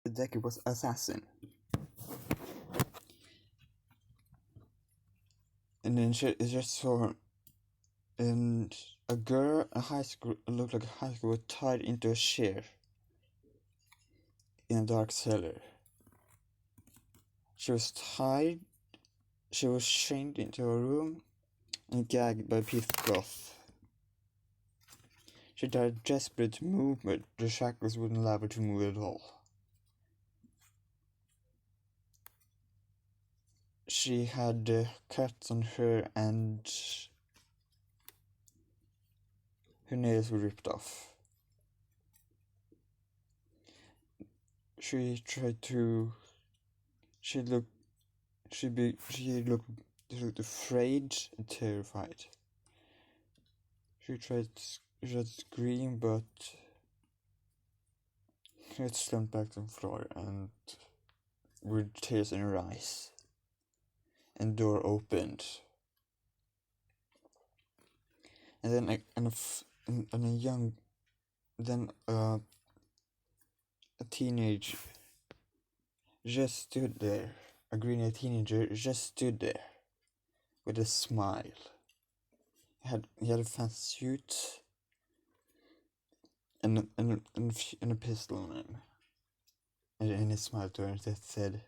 the deku was assassin. And then she just saw and a girl, looked like a high school, was tied into a chair in a dark cellar. She was tied, she was chained into a room and gagged by a piece of cloth. She tried desperate to move, but the shackles wouldn't allow her to move at all. She had cuts on her and her nails were ripped off. She looked afraid and terrified. She tried to scream, but she had slumped back to the floor and with tears in her eyes. And the door opened. And then a teenager just stood there. A green-haired teenager just stood there with a smile. He had a fancy suit and a pistol on him. And he smiled to her and said,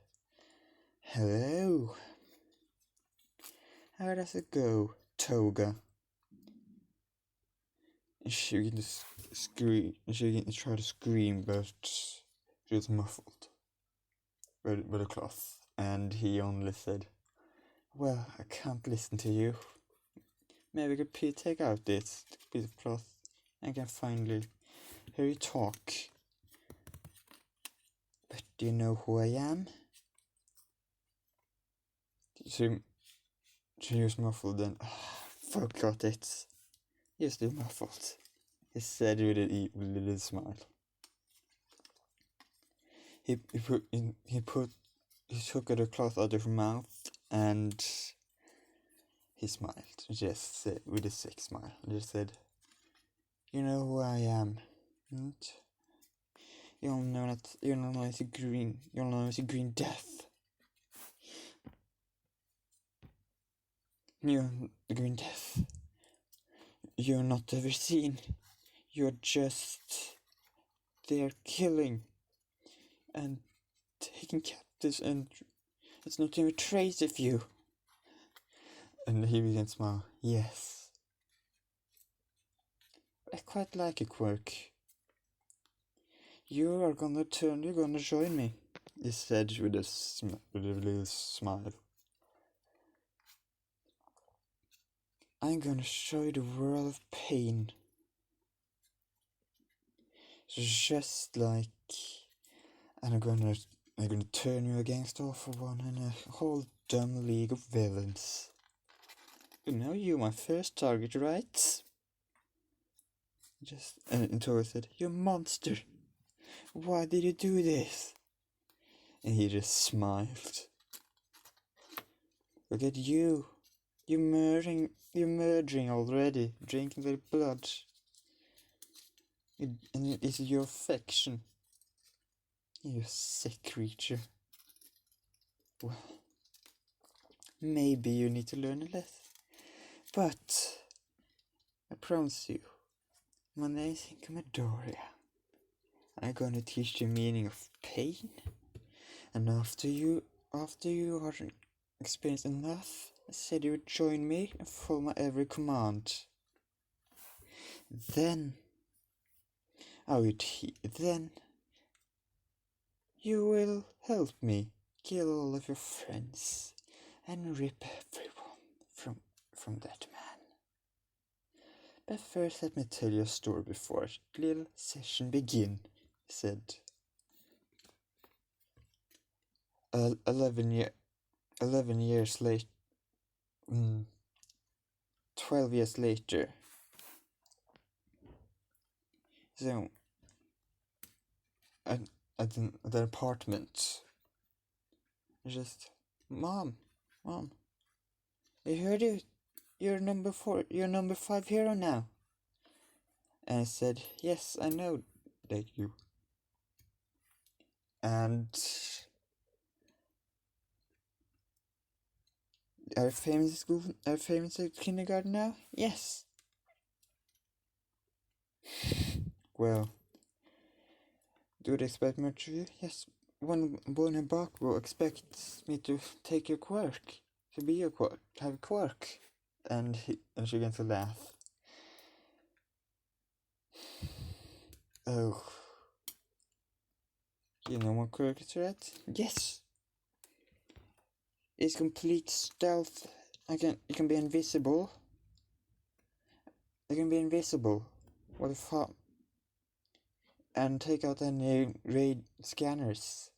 "Hello. How does it go, Toga?" And she began to scream. She began to try to scream, but she was muffled by the cloth. And he only said, "Well, I can't listen to you. Maybe we could take out this piece of cloth and can finally hear you talk. But do you know who I am?" She was muffled then. Forgot it. You're still muffled, he said with an evil little smile. He took the cloth out of her mouth and he smiled, just said, with a sick smile, and just said, "You know who I am, and you'll know it's a green death. You're the green death. You're not ever seen. You're just there killing and taking captives, and it's not even a trace of you." And he began to smile. "Yes. I quite like a quirk. You're gonna join me," he said with a little smile. "I'm gonna show you the world of pain. Just like, and I'm gonna turn you against all for one in a whole dumb league of villains. You know you're my first target, right?" And Tora said, "You monster! Why did you do this?" And he just smiled. "Look at you! You're murdering already, drinking their blood. And it is your affection. You sick creature. Well, maybe you need to learn a lesson. But I promise you, my name's Midoriya. I'm gonna teach you the meaning of pain. And after you are experienced enough, I said you would join me and follow my every command. Then you will help me kill all of your friends and rip everyone from that man. But first let me tell you a story before the little session begin," he said. 11 years later, 12 years later. So, at the apartment, just, Mom, I heard you. You're number 5 hero now." And I said, "Yes, I know, thank you. And are you famous at school? Are you famous at kindergarten now? Yes. Well, do they expect much of you? Yes. One boy in a book will expect me to take your quirk, to be your quirk, have a quirk. And she begins to laugh. Oh. You know what quirk is, right? Yes. It's complete stealth. You can be invisible. You can be invisible. What the fuck? And take out any raid scanners.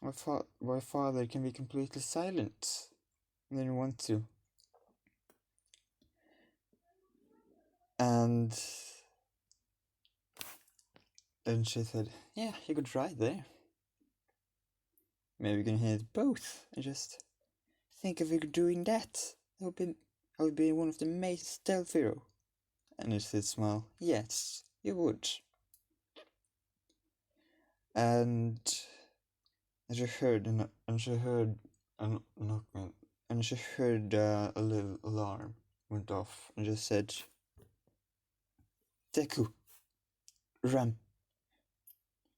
My father can be completely silent when you want to. And she said, yeah, you could try there. Maybe we can hit both. And just think of you doing that. I would be one of the most stealth hero. And he said, smile, yes, you would. And she heard a knock, and she heard a little alarm went off, and just said, Deku, run,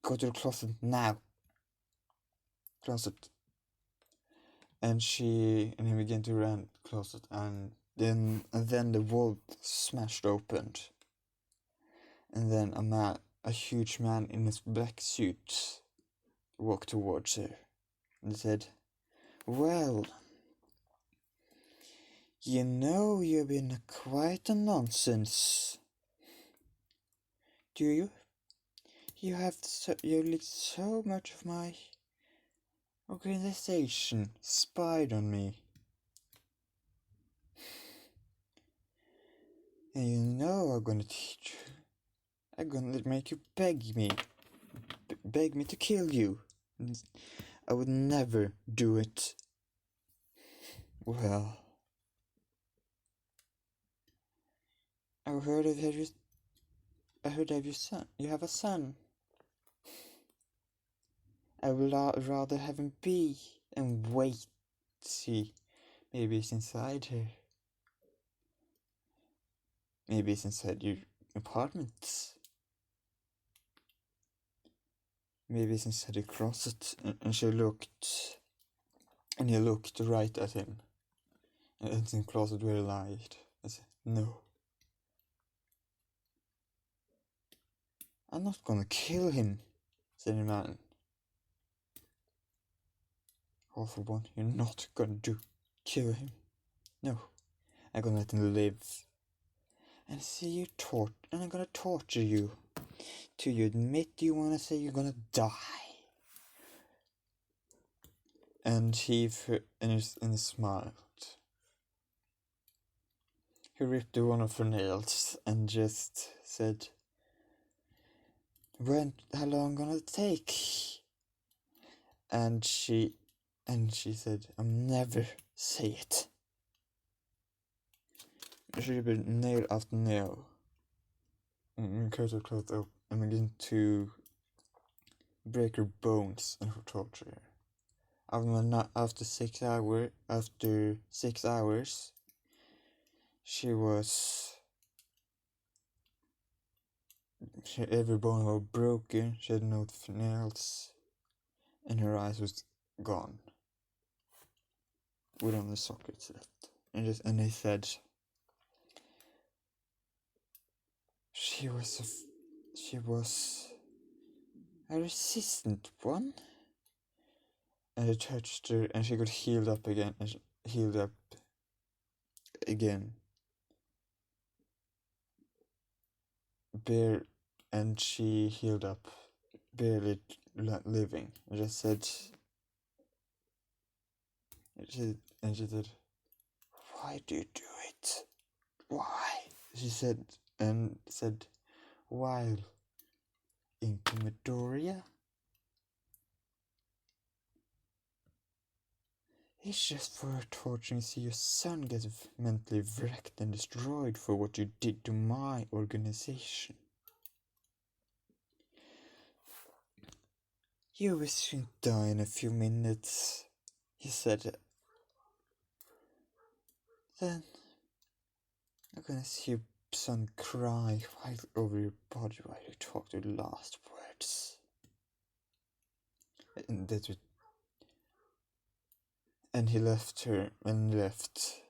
go to the closet now. Closet. And he began to run closet, and then the wall smashed open, and then a huge man in his black suit walked towards her and said, well, you know you've been quite a nonsense. Do you? You let so much of my organization spied on me. And you know I'm gonna teach you. I'm gonna make you beg me to kill you. I would never do it. Well, I heard of your son. You have a son. I would rather have him be and wait. See, maybe it's inside here. Maybe it's inside your apartment. Maybe it's inside the closet. And she looked, and he looked right at him. And it's in the closet where he lied. I said, no. I'm not gonna kill him, said the man. All for one, you're not gonna kill him. No, I'm gonna let him live. And see you and I'm gonna torture you till you admit you wanna say you're gonna die. And he smiled. He ripped one of her nails and just said, how long gonna take? And she said, I'll never say it. She ripped nail after nail and cut her clothes up and began to break her bones and torture her. After 6 hours, every bone was broken, she had no nails, and her eyes was gone, with only sockets left. And they said she was a resistant one. And I touched her, and she got healed up again, and she healed up, barely living. I just said, she said, why do you do it? Why? She said, while in Midoriya? It's just for torturing. See your son gets mentally wrecked and destroyed for what you did to my organization. You will soon die in a few minutes, he said. Then I'm gonna see your son cry right over your body while you talk the last words. And he left her and left.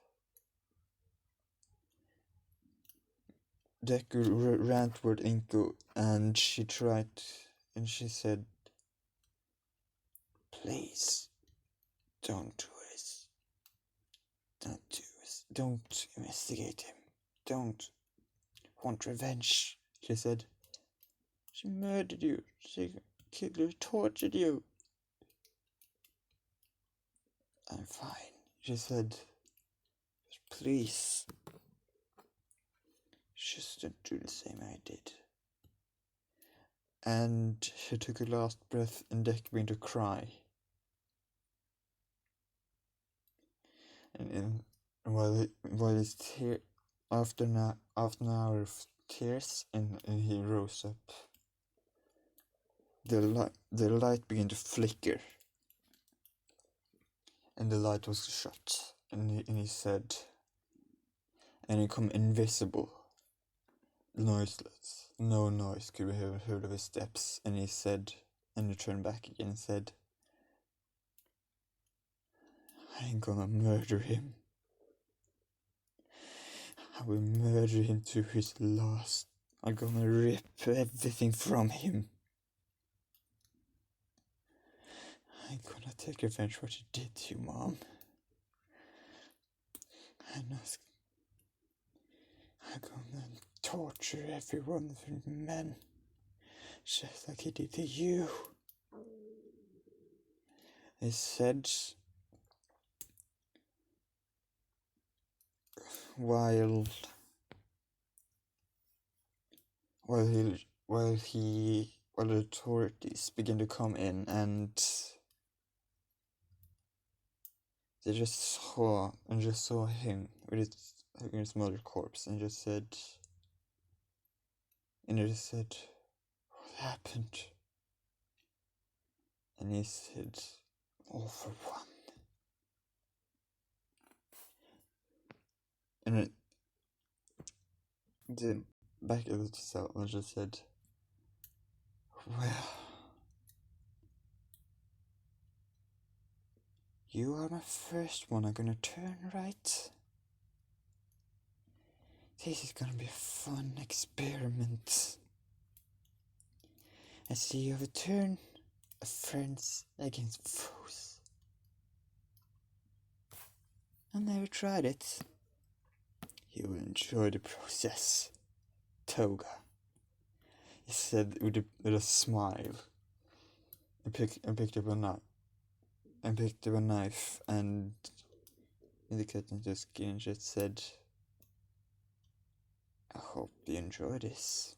Deku ran toward Inko, and she said, "Please, don't do this. Don't do this. Don't investigate him. Don't want revenge," she said. "She murdered you. She killed you, tortured you." "I'm fine," she said. "But please, just don't do the same I did." And she took a last breath, and Deku began to cry. And while his after an hour of tears, and he rose up, the light began to flicker, and the light was shut, and he said, and he became invisible, noiseless. No noise could be heard of his steps, and he said, and he turned back again and said, "I'm gonna murder him. I will murder him to his last. I'm gonna rip everything from him. I'm gonna take revenge for what he did to you, Mom. I'm gonna torture every one of the men, just like he did to you." He said, while the authorities began to come in, and they just saw him with his mother's corpse, and just said, "What happened?" And he said, "All for one." And then back at the cell, and just said, "Well, you are my first one I'm gonna turn, right? This is gonna be a fun experiment. I see you have a turn of friends against foes. I never tried it. You will enjoy the process, Toga," he said with a smile, and picked up a knife and indicated into the skin, and just said, "I hope you enjoy this,"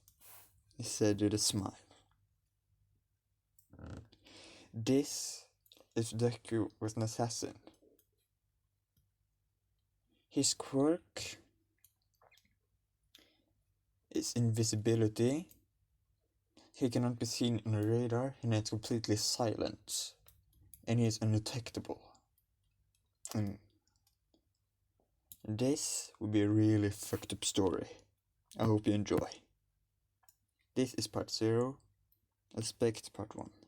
he said with a smile. This is Deku was an assassin. His quirk is invisibility. He cannot be seen on a radar, and it's completely silent, and he is undetectable. And this will be a really fucked up story. I hope you enjoy. This is part 0. Expect part 1.